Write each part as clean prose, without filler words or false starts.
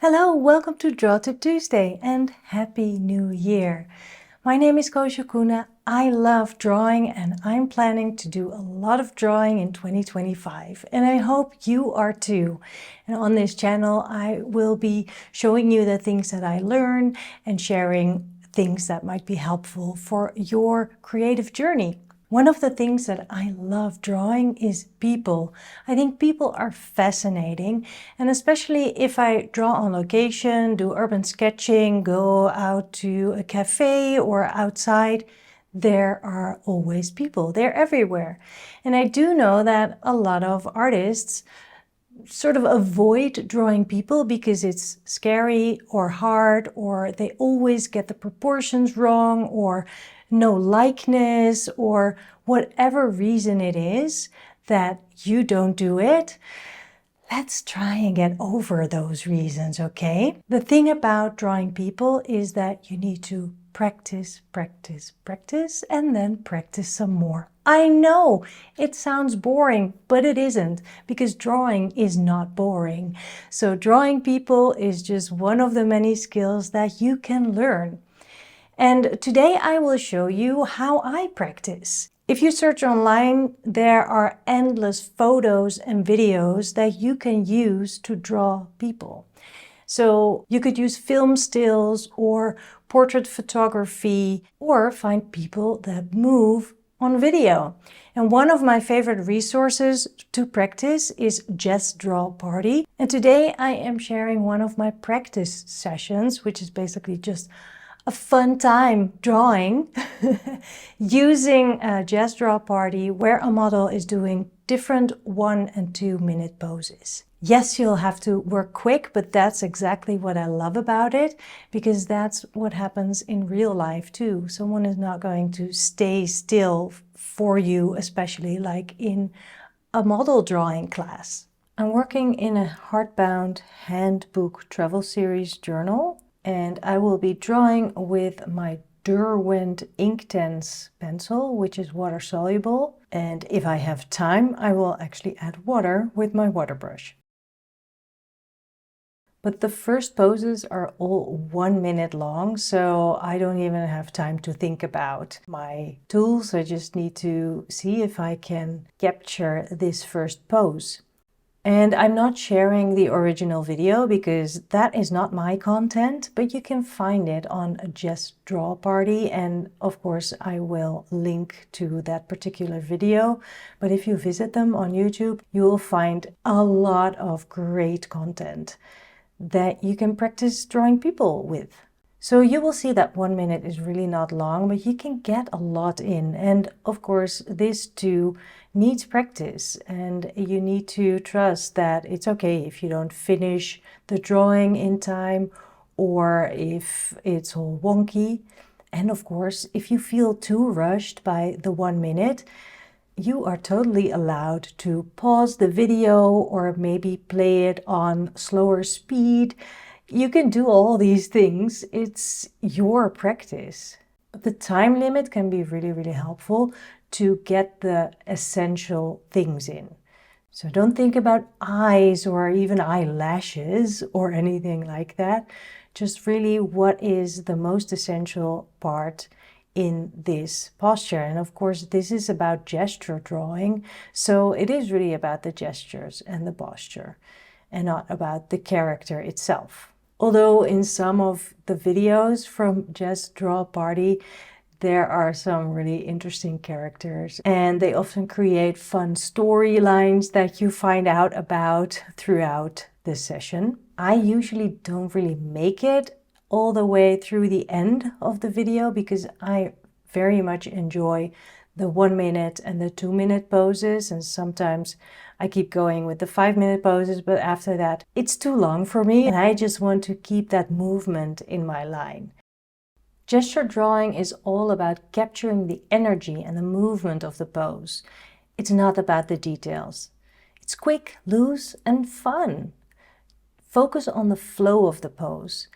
Hello, welcome to Draw Tip Tuesday and Happy New Year. My name is Koosje Koenen. I love drawing and I'm planning to do a lot of drawing in 2025 and I hope you are too. And on this channel I will be showing you the things that I learn and sharing things that might be helpful for your creative journey. One of the things that I love drawing is people. I think people are fascinating, and especially if I draw on location, do urban sketching, go out to a cafe or outside, there are always people. They're everywhere. And I do know that a lot of artists sort of avoid drawing people because it's scary or hard, or they always get the proportions wrong, or no likeness, or whatever reason it is that you don't do it. Let's try and get over those reasons, okay? The thing about drawing people is that you need to practice, practice, practice, and then practice some more. I know it sounds boring, but it isn't, because drawing is not boring. So drawing people is just one of the many skills that you can learn. And today I will show you how I practice. If you search online, there are endless photos and videos that you can use to draw people. So you could use film stills or portrait photography, or find people that move on video. And one of my favorite resources to practice is Ges Draw Party. And today I am sharing one of my practice sessions, which is basically just a fun time drawing using Ges Draw Party, where a model is doing different 1 and 2 minute poses. Yes, you'll have to work quick, but that's exactly what I love about it, because that's what happens in real life too. Someone is not going to stay still for you, especially like in a model drawing class. I'm working in a hardbound HandBook travel series journal, and I will be drawing with my Derwent Inktense pencil, which is water soluble. And if I have time, I will actually add water with my Waterbrush. But the first poses are all 1 minute long, so I don't even have time to think about my tools. I just need to see if I can capture this first pose. And I'm not sharing the original video because that is not my content, but you can find it on Ges Draw Party, and of course I will link to that particular video. But if you visit them on YouTube, you will find a lot of great content that you can practice drawing people with. So you will see that 1 minute is really not long, but you can get a lot in. And of course, this too needs practice, and you need to trust that it's okay if you don't finish the drawing in time, or if it's all wonky. And of course, if you feel too rushed by the 1 minute, you are totally allowed to pause the video or maybe play it on slower speed. You can do all these things. It's your practice. The time limit can be really helpful to get the essential things in. So don't think about eyes or even eyelashes or anything like that. Just really what is the most essential part in this posture. And of course, this is about gesture drawing. So it is really about the gestures and the posture and not about the character itself. Although in some of the videos from Ges Draw Party, there are some really interesting characters, and they often create fun storylines that you find out about throughout the session. I usually don't really make it all the way through the end of the video because I very much enjoy the 1 minute and the 2 minute poses, and sometimes I keep going with the 5 minute poses, but after that it's too long for me and I just want to keep that movement in my line. Gesture drawing is all about capturing the energy and the movement of the pose. It's not about the details. It's quick, loose, and fun. Focus on the flow of the pose.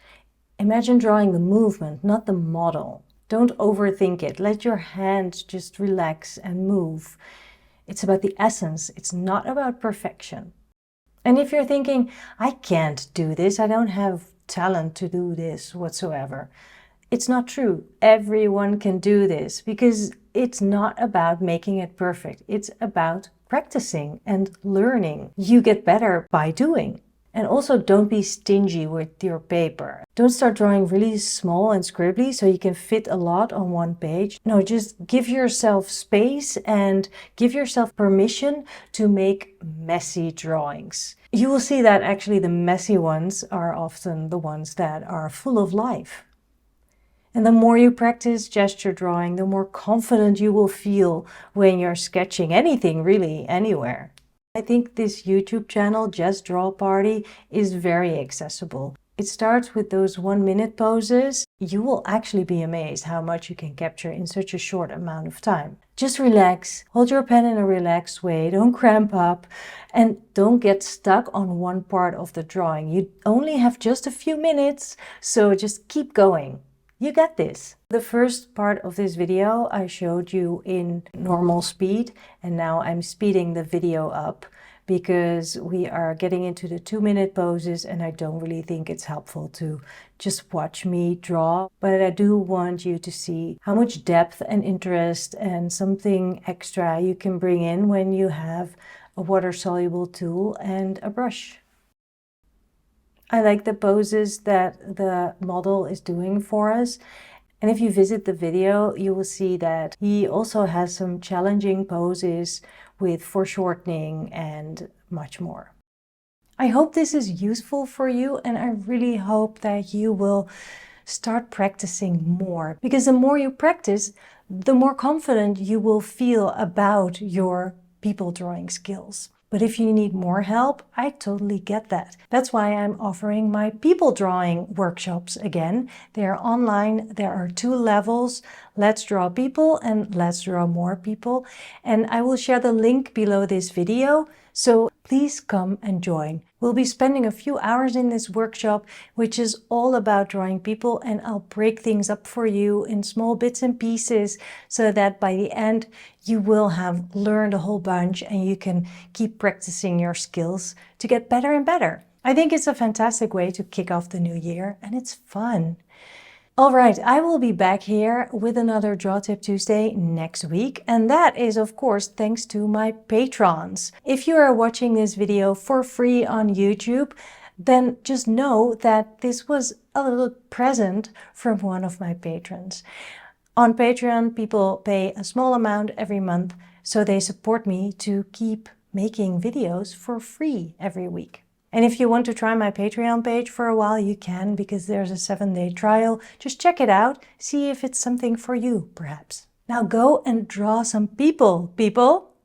Imagine drawing the movement, not the model. Don't overthink it. Let your hand just relax and move. It's about the essence. It's not about perfection. And if you're thinking, I can't do this, I don't have talent to do this whatsoever, it's not true. Everyone can do this because it's not about making it perfect. It's about practicing and learning. You get better by doing. And also don't be stingy with your paper. Don't start drawing really small and scribbly so you can fit a lot on one page. No, just give yourself space and give yourself permission to make messy drawings. You will see that actually the messy ones are often the ones that are full of life. And the more you practice gesture drawing, the more confident you will feel when you're sketching anything really anywhere. I think this YouTube channel, Ges Draw Party, is very accessible. It starts with those 1-minute poses. You will actually be amazed how much you can capture in such a short amount of time. Just relax, hold your pen in a relaxed way, don't cramp up, and don't get stuck on one part of the drawing. You only have just a few minutes, so just keep going. You got this. The first part of this video I showed you in normal speed, and now I'm speeding the video up because we are getting into the 2-minute poses and I don't really think it's helpful to just watch me draw. But I do want you to see how much depth and interest and something extra you can bring in when you have a water-soluble tool and a brush. I like the poses that the model is doing for us. And if you visit the video, you will see that he also has some challenging poses with foreshortening and much more. I hope this is useful for you, and I really hope that you will start practicing more, because the more you practice, the more confident you will feel about your people drawing skills. But if you need more help, I totally get that. That's why I'm offering my people drawing workshops again. They are online. There are 2 levels, Let's Draw People and Let's Draw More People. And I will share the link below this video, so please come and join. We'll be spending a few hours in this workshop, which is all about drawing people, and I'll break things up for you in small bits and pieces so that by the end you will have learned a whole bunch and you can keep practicing your skills to get better and better. I think it's a fantastic way to kick off the new year, and it's fun. All right, I will be back here with another Draw Tip Tuesday next week, and that is of course thanks to my patrons. If you are watching this video for free on YouTube, then just know that this was a little present from one of my patrons. On Patreon, people pay a small amount every month, so they support me to keep making videos for free every week. And if you want to try my Patreon page for a while, you can, because there's a 7-day trial. Just check it out, see if it's something for you, perhaps. Now go and draw some people.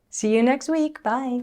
See you next week. Bye.